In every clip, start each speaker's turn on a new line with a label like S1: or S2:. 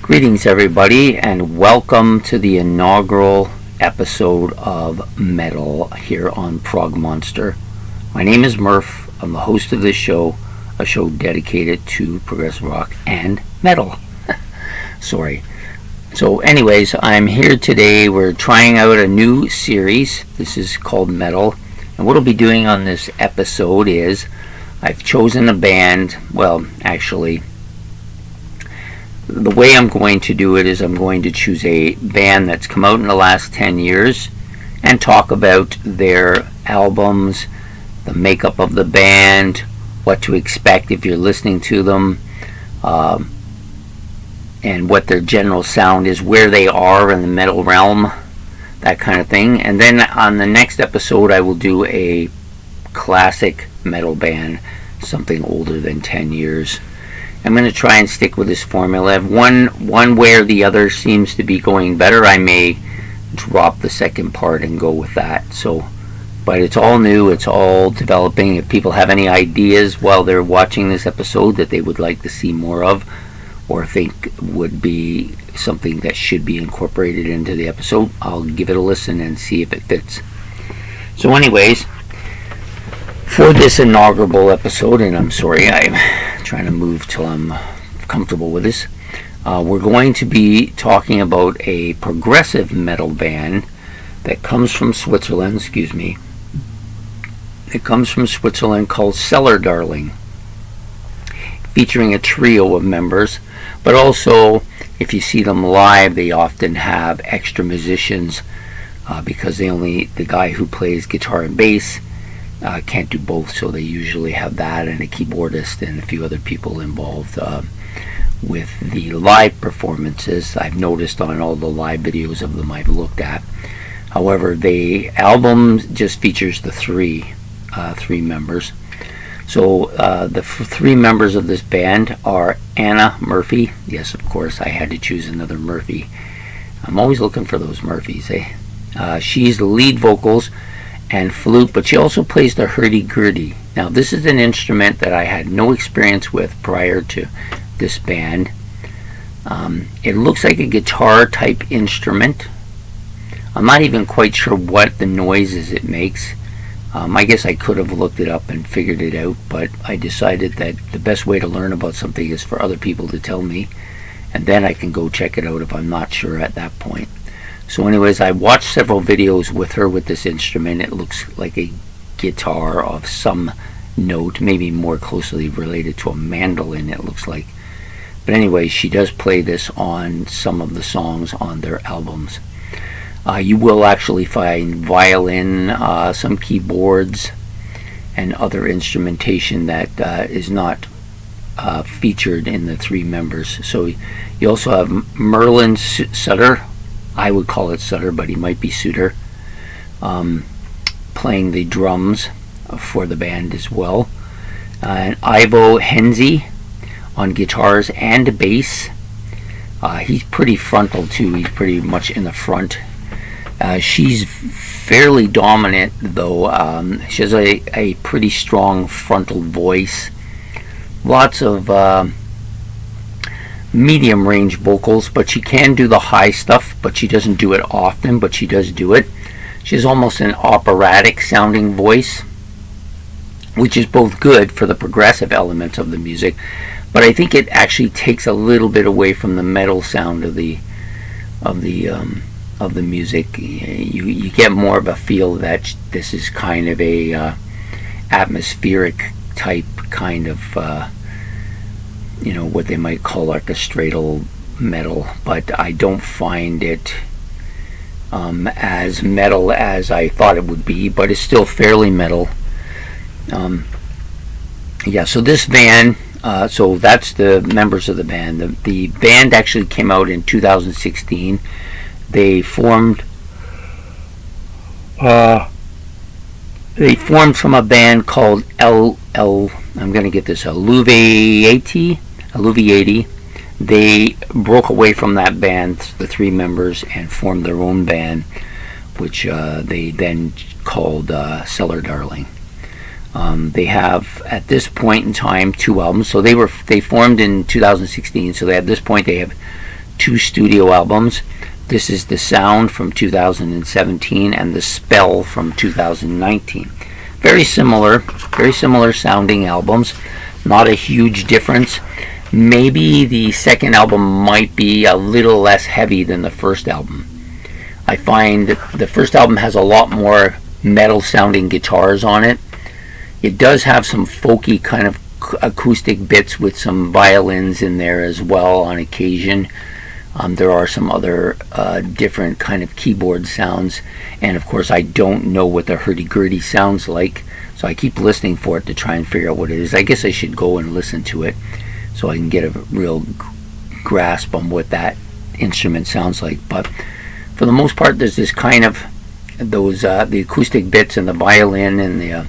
S1: Greetings, everybody, and welcome to the inaugural episode of Metal here on Prog Monster. My name is Murph. I'm the host of this show, a show dedicated to progressive rock and metal. Sorry. So anyways, I'm here today. We're trying out a new series. This is called Metal. And what I'll be doing on this episode is I've chosen a band. Well, actually, the way I'm going to do it is I'm going to choose a band that's come out in the last 10 years and talk about their albums, the makeup of the band, what to expect if you're listening to them, and what their general sound is, where they are in the metal realm, that kind of thing. And then on the next episode I will do a classic metal band, something older than 10 years. I'm going to try and stick with this formula. If one way or the other seems to be going better, I may drop the second part and go with that. But it's all new, it's all developing. If people have any ideas while they're watching this episode that they would like to see more of, or think would be something that should be incorporated into the episode, I'll give it a listen and see if it fits. So anyways, for this inaugural episode, and I'm sorry, I'm trying to move till I'm comfortable with this, we're going to be talking about a progressive metal band that comes from Switzerland, It comes from Switzerland called Cellar, featuring a trio of members, but also if you see them live, they often have extra musicians because the guy who plays guitar and bass can't do both, so they usually have that and a keyboardist and a few other people involved with the live performances. I've noticed on all the live videos of them I've looked at. However, the album just features the three members. So the three members of this band are Anna Murphy. Yes, of course, I had to choose another Murphy. I'm always looking for those Murphys, eh? She's the lead vocals and flute, but she also plays the hurdy-gurdy. Now, this is an instrument that I had no experience with prior to this band. It looks like a guitar-type instrument. I'm not even quite sure what the noises it makes. I guess I could have looked it up and figured it out, but I decided that the best way to learn about something is for other people to tell me, and then I can go check it out if I'm not sure at that point. So anyways, I watched several videos with her with this instrument. It looks like a guitar of some note, maybe more closely related to a mandolin, it looks like. But anyway, she does play this on some of the songs on their albums. You will actually find violin, some keyboards, and other instrumentation that is not featured in the three members. So you also have Merlin Sutter. I would call it Sutter, but he might be Suter, playing the drums for the band as well. And Ivo Henze on guitars and bass. He's pretty frontal too. He's pretty much in the front. She's fairly dominant, though. She has a pretty strong frontal voice. Lots of medium range vocals, but she can do the high stuff, but she doesn't do it often, but she does do it. She has almost an operatic sounding voice, which is both good for the progressive elements of the music, but I think it actually takes a little bit away from the metal sound of the music. You get more of a feel that this is kind of a atmospheric type kind of what they might call orchestral metal, but I don't find it as metal as I thought it would be, but it's still fairly metal. So this band, so that's the members of the band. The band actually came out in 2016. They formed from a band called I'm going to get this, Alluviati. They broke away from that band, the three members, and formed their own band, which they then called Cellar. They have, at this point in time, 2 albums. So they formed in 2016. So at this point they have 2 studio albums. This is The Sound from 2017 and The Spell from 2019. Very similar sounding albums. Not a huge difference. Maybe the second album might be a little less heavy than the first album. I find that the first album has a lot more metal sounding guitars on it. It does have some folky kind of acoustic bits with some violins in there as well on occasion. There are some other different kind of keyboard sounds, and of course I don't know what the hurdy-gurdy sounds like, so I keep listening for it to try and figure out what it is. I guess I should go and listen to it so I can get a real grasp on what that instrument sounds like. But for the most part, there's this kind of those the acoustic bits and the violin and the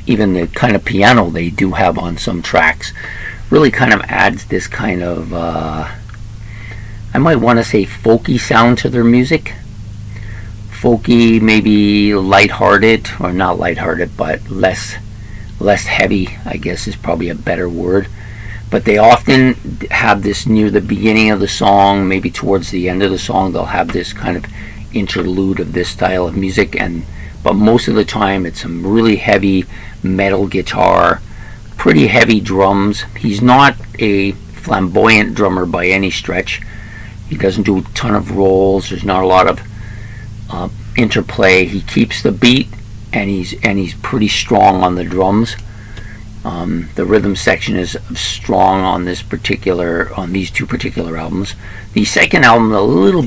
S1: even the kind of piano they do have on some tracks really kind of adds this kind of I might want to say folky sound to their music. Folky, maybe lighthearted, or not lighthearted, but less heavy, I guess is probably a better word. But they often have this near the beginning of the song, maybe towards the end of the song, they'll have this kind of interlude of this style of music, but most of the time it's some really heavy metal guitar, pretty heavy drums. He's not a flamboyant drummer by any stretch. He doesn't do a ton of rolls. There's not a lot of interplay. He keeps the beat, and he's pretty strong on the drums. The rhythm section is strong on these two particular albums. The second album, a little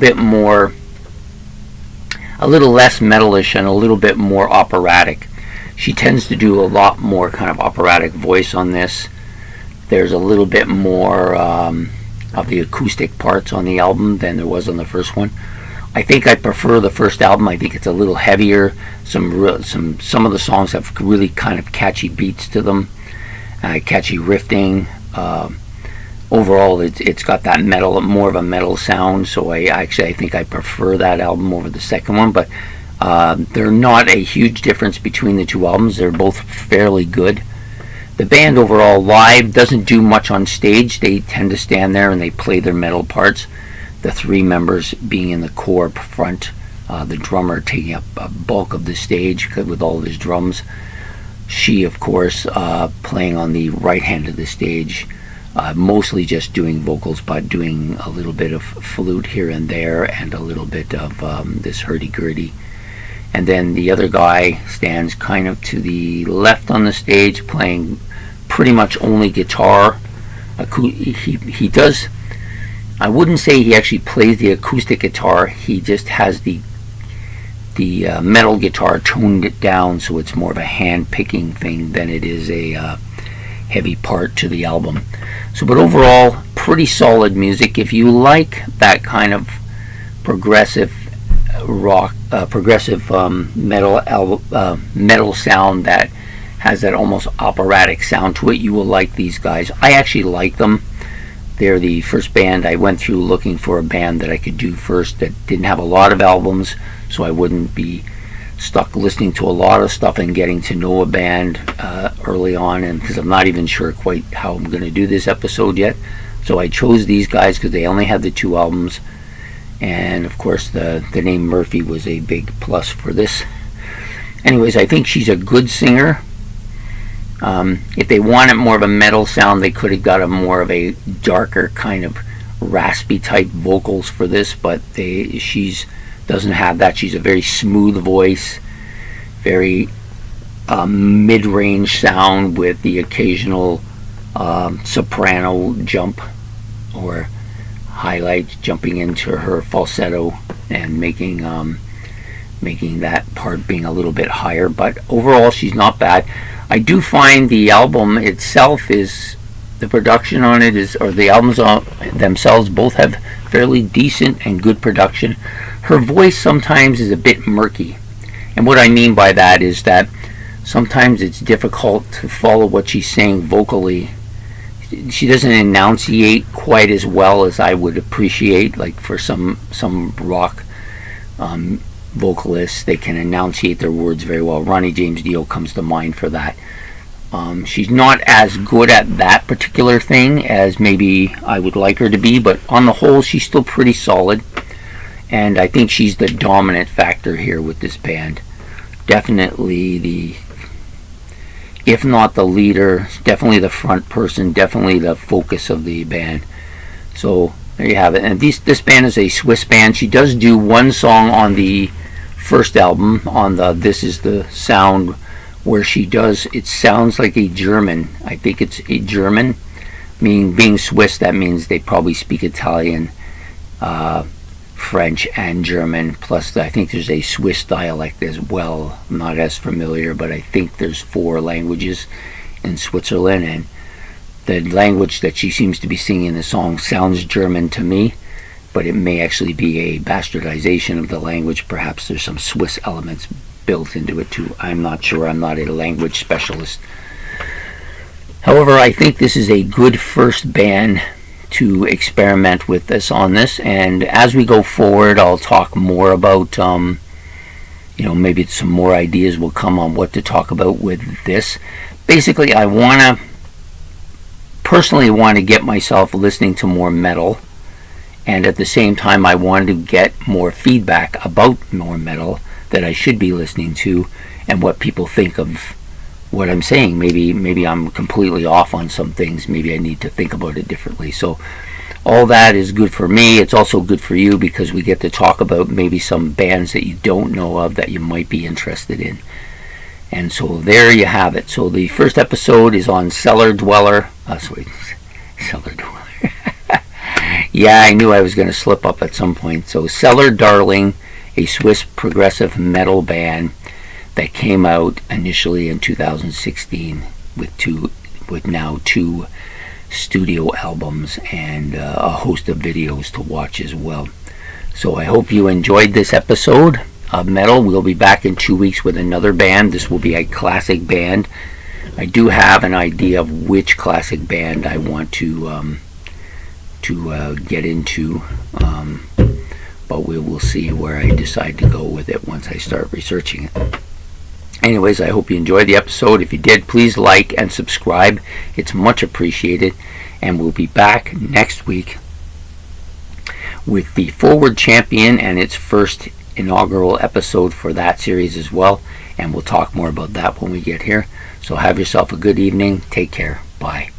S1: less metalish and a little bit more operatic. She tends to do a lot more kind of operatic voice on this. There's a little bit more of the acoustic parts on the album than there was on the first one. I think I prefer the first album. I think it's a little heavier. Some of the songs have really kind of catchy beats to them, catchy riffing. Overall, it's got that more of a metal sound. So I think I prefer that album over the second one. But they're not a huge difference between the two albums. They're both fairly good. The band overall live doesn't do much on stage. They tend to stand there and they play their metal parts. The 3 members being in the core up front, the drummer taking up a bulk of the stage with all of his drums. She, of course, playing on the right hand of the stage, mostly just doing vocals, but doing a little bit of flute here and there and a little bit of this hurdy-gurdy. And then the other guy stands kind of to the left on the stage, playing pretty much only guitar. He does, I wouldn't say he actually plays the acoustic guitar. He just has the metal guitar toned it down, so it's more of a hand-picking thing than it is a heavy part to the album. But overall, pretty solid music. If you like that kind of progressive rock, progressive metal sound that has that almost operatic sound to it, you will like these guys. I actually like them. They're the first band I went through looking for a band that I could do first that didn't have a lot of albums, so I wouldn't be stuck listening to a lot of stuff and getting to know a band early on, and because I'm not even sure quite how I'm going to do this episode yet. So I chose these guys because they only had the 2 albums, and of course the name Murphy was a big plus for this. Anyways, I think she's a good singer. If they wanted more of a metal sound, they could have got a more of a darker kind of raspy type vocals for this, but she's doesn't have that. She's a very smooth voice, very mid-range sound with the occasional soprano jump or highlight jumping into her falsetto and making that part being a little bit higher. But overall, she's not bad. I do find the album itself is, the production on it is, or the albums themselves both have fairly decent and good production. Her voice sometimes is a bit murky, and what I mean by that is that sometimes it's difficult to follow what she's saying vocally. She doesn't enunciate quite as well as I would appreciate. Like for some rock vocalists, they can enunciate their words very well. Ronnie James Dio comes to mind for that. She's not as good at that particular thing as maybe I would like her to be, but on the whole, she's still pretty solid. And I think she's the dominant factor here with this band. Definitely if not the leader, definitely the front person, definitely the focus of the band. So there you have it. And this band is a Swiss band. She does do one song on the first album, on the This Is the Sound, where she does, it sounds like a German. I think it's a German. Meaning, being Swiss, that means they probably speak Italian, French, and German. Plus, I think there's a Swiss dialect as well. I'm not as familiar, but I think there's 4 languages in Switzerland, and the language that she seems to be singing in the song sounds German to me, but it may actually be a bastardization of the language. Perhaps there's some Swiss elements built into it too. I'm not sure. I'm not a language specialist. However, I think this is a good first band to experiment with this on this, and as we go forward, I'll talk more about maybe some more ideas will come on what to talk about with this. Basically, I personally want to get myself listening to more metal, and at the same time I wanted to get more feedback about more metal that I should be listening to, and what people think of what I'm saying. Maybe I'm completely off on some things. Maybe I need to think about it differently. So all that is good for me. It's also good for you, because we get to talk about maybe some bands that you don't know of that you might be interested in. And so there you have it. So the first episode is on Cellar Dweller. Cellar Dweller. Yeah, I knew I was going to slip up at some point. So Cellar Darling, a Swiss progressive metal band that came out initially in 2016 with now 2 studio albums and a host of videos to watch as well. So I hope you enjoyed this episode of Metal. We'll be back in 2 weeks with another band. This will be a classic band. I do have an idea of which classic band I want to get into, but we will see where I decide to go with it once I start researching it. Anyways, I hope you enjoyed the episode. If you did, please like and subscribe. It's much appreciated. And we'll be back next week with the Forward Champion and its first inaugural episode for that series as well. And we'll talk more about that when we get here. So have yourself a good evening. Take care. Bye.